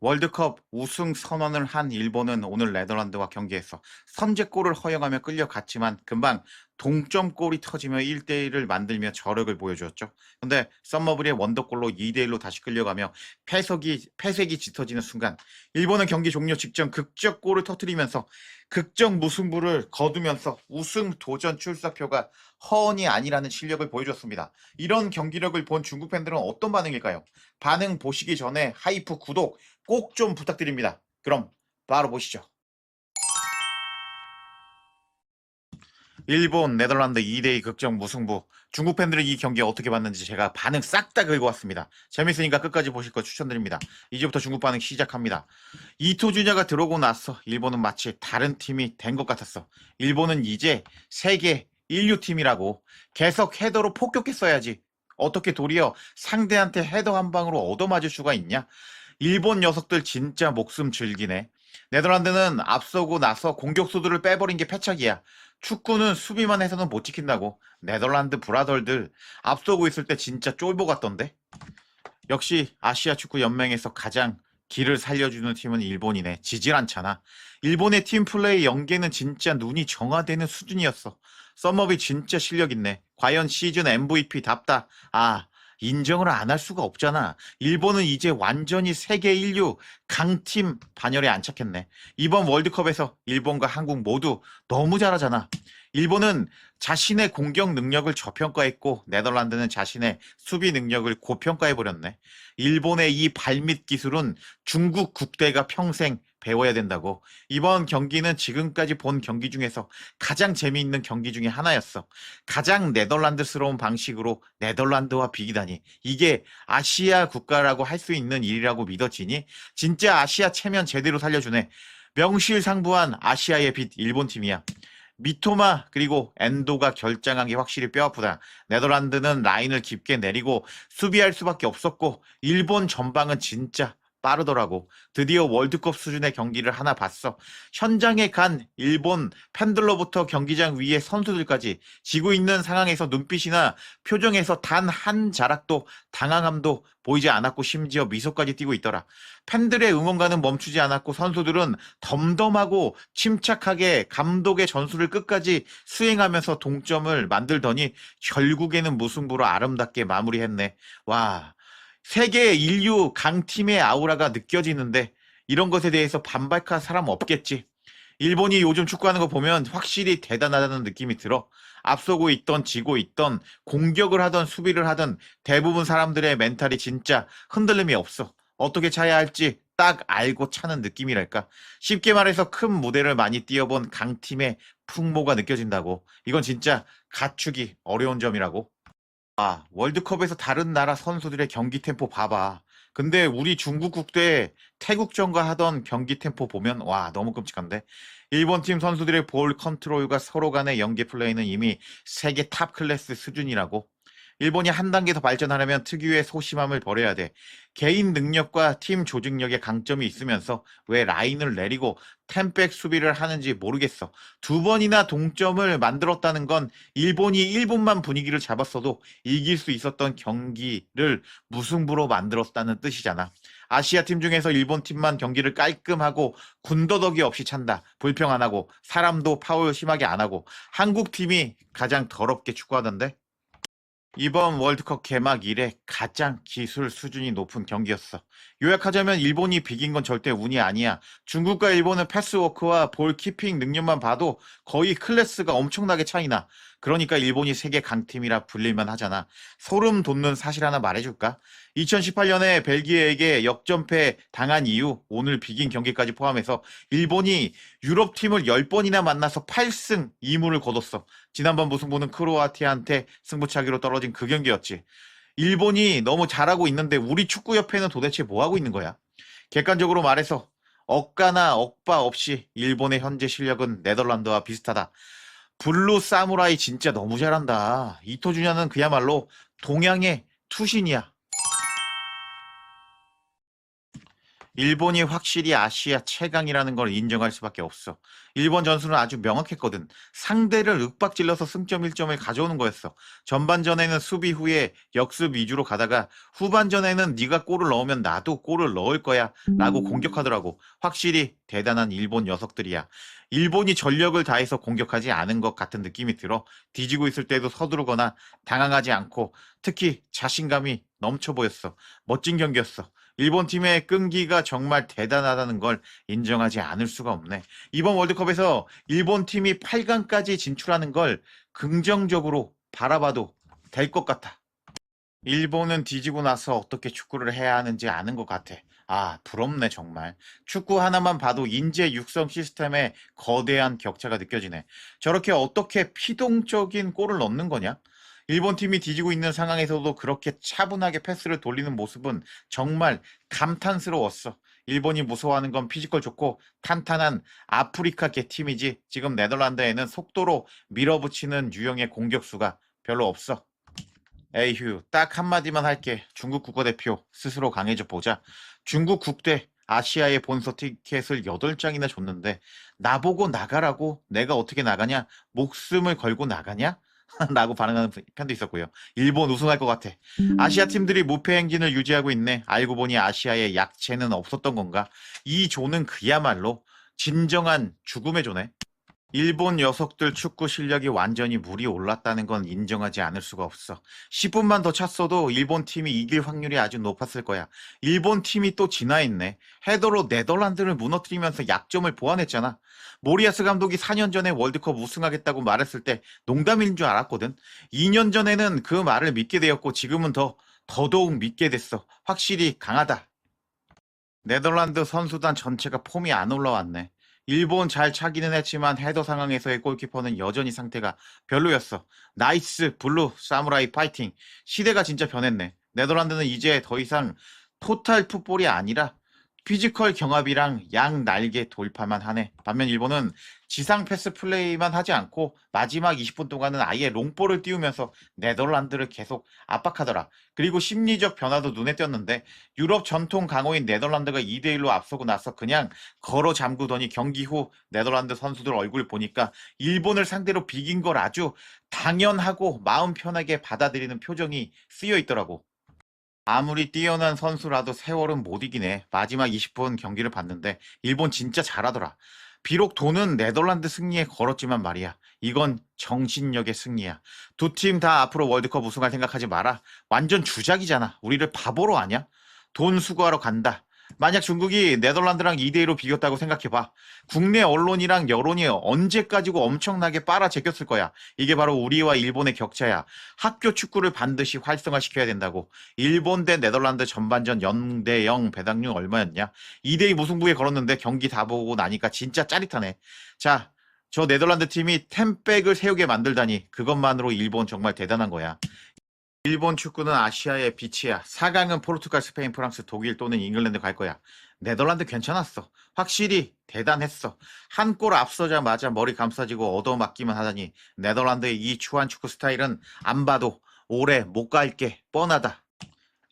월드컵 우승 선언을 한 일본은 오늘 네덜란드와 경기에서 선제골을 허용하며 끌려갔지만 금방 동점골이 터지며 1대1을 만들며 저력을 보여주었죠. 근데 썸머블의 원더골로 2대1로 다시 끌려가며 패색이 짙어지는 순간 일본은 경기 종료 직전 극적골을 터뜨리면서 극적 무승부를 거두면서 우승 도전 출사표가 허언이 아니라는 실력을 보여줬습니다. 이런 경기력을 본 중국 팬들은 어떤 반응일까요? 반응 보시기 전에 하이프 구독 꼭 좀 부탁드립니다. 그럼 바로 보시죠. 일본, 네덜란드 2대2 극적 무승부. 중국 팬들은 이 경기 어떻게 봤는지 제가 반응 싹 다 긁어왔습니다. 재밌으니까 끝까지 보실 거 추천드립니다. 이제부터 중국 반응 시작합니다. 이토 주냐가 들어오고 나서 일본은 마치 다른 팀이 된 것 같았어. 일본은 이제 세계 인류 팀이라고 계속 헤더로 폭격했어야지. 어떻게 도리어 상대한테 헤더 한 방으로 얻어맞을 수가 있냐? 일본 녀석들 진짜 목숨 즐기네. 네덜란드는 앞서고 나서 공격수들을 빼버린 게 패착이야. 축구는 수비만 해서는 못 지킨다고. 네덜란드 브라더들 앞서고 있을 때 진짜 쫄보 같던데. 역시 아시아 축구 연맹에서 가장 길을 살려주는 팀은 일본이네. 지질 않잖아. 일본의 팀 플레이 연계는 진짜 눈이 정화되는 수준이었어. 썸머비 진짜 실력 있네. 과연 시즌 MVP답다. 아, 인정을 안 할 수가 없잖아. 일본은 이제 완전히 세계 인류 강팀 반열에 안착했네. 이번 월드컵에서 일본과 한국 모두 너무 잘하잖아. 일본은 자신의 공격 능력을 저평가했고 네덜란드는 자신의 수비 능력을 고평가해버렸네. 일본의 이 발밑 기술은 중국 국대가 평생 배워야 된다고. 이번 경기는 지금까지 본 경기 중에서 가장 재미있는 경기 중에 하나였어. 가장 네덜란드스러운 방식으로 네덜란드와 비기다니. 이게 아시아 국가라고 할 수 있는 일이라고 믿어지니? 진짜 아시아 체면 제대로 살려주네. 명실상부한 아시아의 빛 일본 팀이야. 미토마 그리고 엔도가 결장한 게 확실히 뼈아프다. 네덜란드는 라인을 깊게 내리고 수비할 수밖에 없었고 일본 전방은 진짜 빠르더라고. 드디어 월드컵 수준의 경기를 하나 봤어. 현장에 간 일본 팬들로부터 경기장 위의 선수들까지 지고 있는 상황에서 눈빛이나 표정에서 단 한 자락도 당황함도 보이지 않았고 심지어 미소까지 띠고 있더라. 팬들의 응원가는 멈추지 않았고 선수들은 덤덤하고 침착하게 감독의 전술을 끝까지 수행하면서 동점을 만들더니 결국에는 무승부로 아름답게 마무리했네. 와, 세계 인류 강팀의 아우라가 느껴지는데 이런 것에 대해서 반박할 사람 없겠지. 일본이 요즘 축구하는 거 보면 확실히 대단하다는 느낌이 들어. 앞서고 있던 지고 있던 공격을 하던 수비를 하던 대부분 사람들의 멘탈이 진짜 흔들림이 없어. 어떻게 차야 할지 딱 알고 차는 느낌이랄까. 쉽게 말해서 큰 무대를 많이 뛰어본 강팀의 풍모가 느껴진다고. 이건 진짜 갖추기 어려운 점이라고. 아, 월드컵에서 다른 나라 선수들의 경기 템포 봐봐. 근데 우리 중국 국대 태국전과 하던 경기 템포 보면 와, 너무 끔찍한데. 일본 팀 선수들의 볼 컨트롤과 서로 간의 연계 플레이는 이미 세계 탑 클래스 수준이라고. 일본이 한 단계 더 발전하려면 특유의 소심함을 버려야 돼. 개인 능력과 팀 조직력의 강점이 있으면서 왜 라인을 내리고 템백 수비를 하는지 모르겠어. 두 번이나 동점을 만들었다는 건 일본이 1분만 분위기를 잡았어도 이길 수 있었던 경기를 무승부로 만들었다는 뜻이잖아. 아시아 팀 중에서 일본 팀만 경기를 깔끔하고 군더더기 없이 찬다. 불평 안 하고 사람도 파울 심하게 안 하고 한국 팀이 가장 더럽게 축구하던데. 이번 월드컵 개막 이래 가장 기술 수준이 높은 경기였어. 요약하자면 일본이 비긴 건 절대 운이 아니야. 중국과 일본은 패스워크와 볼 키핑 능력만 봐도 거의 클래스가 엄청나게 차이나. 그러니까 일본이 세계 강팀이라 불릴만 하잖아. 소름 돋는 사실 하나 말해줄까? 2018년에 벨기에에게 역전패 당한 이후 오늘 비긴 경기까지 포함해서 일본이 유럽팀을 10번이나 만나서 8승 2무를 거뒀어. 지난번 무승부는 크로아티아한테 승부차기로 떨어진 그 경기였지. 일본이 너무 잘하고 있는데 우리 축구협회는 도대체 뭐 하고 있는 거야? 객관적으로 말해서 억가나 억바 없이 일본의 현재 실력은 네덜란드와 비슷하다. 블루 사무라이 진짜 너무 잘한다. 이토주냐는 그야말로 동양의 투신이야. 일본이 확실히 아시아 최강이라는 걸 인정할 수밖에 없어. 일본 전술은 아주 명확했거든. 상대를 윽박질러서 승점 1점을 가져오는 거였어. 전반전에는 수비 후에 역습 위주로 가다가 후반전에는 네가 골을 넣으면 나도 골을 넣을 거야 라고 공격하더라고. 확실히 대단한 일본 녀석들이야. 일본이 전력을 다해서 공격하지 않은 것 같은 느낌이 들어. 뒤지고 있을 때도 서두르거나 당황하지 않고 특히 자신감이 넘쳐 보였어. 멋진 경기였어. 일본 팀의 끈기가 정말 대단하다는 걸 인정하지 않을 수가 없네. 이번 월드컵에서 일본 팀이 8강까지 진출하는 걸 긍정적으로 바라봐도 될 것 같아. 일본은 뒤지고 나서 어떻게 축구를 해야 하는지 아는 것 같아. 아, 부럽네, 정말. 축구 하나만 봐도 인재 육성 시스템에 거대한 격차가 느껴지네. 저렇게 어떻게 피동적인 골을 넣는 거냐? 일본 팀이 뒤지고 있는 상황에서도 그렇게 차분하게 패스를 돌리는 모습은 정말 감탄스러웠어. 일본이 무서워하는 건 피지컬 좋고 탄탄한 아프리카계 팀이지 지금 네덜란드에는 속도로 밀어붙이는 유형의 공격수가 별로 없어. 에이휴, 딱 한마디만 할게. 중국 국가대표 스스로 강해져 보자. 중국 국대 아시아의 본서 티켓을 8장이나 줬는데 나보고 나가라고 내가 어떻게 나가냐? 목숨을 걸고 나가냐? 라고 반응하는 편도 있었고요. 일본 우승할 것 같아. 아시아 팀들이 무패 행진을 유지하고 있네. 알고 보니 아시아에 약체는 없었던 건가? 이 조는 그야말로 진정한 죽음의 조네. 일본 녀석들 축구 실력이 완전히 물이 올랐다는 건 인정하지 않을 수가 없어. 10분만 더 찼어도 일본 팀이 이길 확률이 아주 높았을 거야. 일본 팀이 또 진화했네. 헤더로 네덜란드를 무너뜨리면서 약점을 보완했잖아. 모리아스 감독이 4년 전에 월드컵 우승하겠다고 말했을 때 농담인 줄 알았거든. 2년 전에는 그 말을 믿게 되었고 지금은 더더욱 믿게 됐어. 확실히 강하다. 네덜란드 선수단 전체가 폼이 안 올라왔네. 일본 잘 차기는 했지만 헤더 상황에서의 골키퍼는 여전히 상태가 별로였어. 나이스 블루 사무라이 파이팅. 시대가 진짜 변했네. 네덜란드는 이제 더 이상 토탈 풋볼이 아니라 피지컬 경합이랑 양 날개 돌파만 하네. 반면 일본은 지상 패스 플레이만 하지 않고 마지막 20분 동안은 아예 롱볼을 띄우면서 네덜란드를 계속 압박하더라. 그리고 심리적 변화도 눈에 띄었는데 유럽 전통 강호인 네덜란드가 2대1로 앞서고 나서 그냥 걸어 잠그더니 경기 후 네덜란드 선수들 얼굴 보니까 일본을 상대로 비긴 걸 아주 당연하고 마음 편하게 받아들이는 표정이 쓰여 있더라고. 아무리 뛰어난 선수라도 세월은 못 이기네. 마지막 20분 경기를 봤는데 일본 진짜 잘하더라. 비록 돈은 네덜란드 승리에 걸었지만 말이야. 이건 정신력의 승리야. 두 팀 다 앞으로 월드컵 우승할 생각하지 마라. 완전 주작이잖아. 우리를 바보로 아냐? 돈 수거하러 간다. 만약 중국이 네덜란드랑 2대2로 비겼다고 생각해봐. 국내 언론이랑 여론이 언제까지고 엄청나게 빨아제꼈을 거야. 이게 바로 우리와 일본의 격차야. 학교 축구를 반드시 활성화시켜야 된다고. 일본 대 네덜란드 전반전 0대0 배당률 얼마였냐? 2대2 무승부에 걸었는데 경기 다 보고 나니까 진짜 짜릿하네. 자, 저 네덜란드 팀이 템백을 세우게 만들다니 그것만으로 일본 정말 대단한 거야. 일본 축구는 아시아의 빛이야. 4강은 포르투갈, 스페인, 프랑스, 독일 또는 잉글랜드 갈 거야. 네덜란드 괜찮았어. 확실히 대단했어. 한 골 앞서자마자 머리 감싸지고 얻어맞기만 하다니 네덜란드의 이 추한 축구 스타일은 안 봐도 오래 못 갈 게 뻔하다.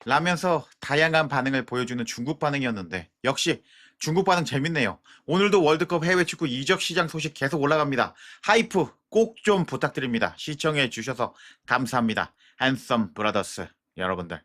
라면서 다양한 반응을 보여주는 중국 반응이었는데 역시 중국 반응 재밌네요. 오늘도 월드컵 해외 축구 이적 시장 소식 계속 올라갑니다. 하이프 꼭 좀 부탁드립니다. 시청해 주셔서 감사합니다. 핸섬 브라더스 여러분들.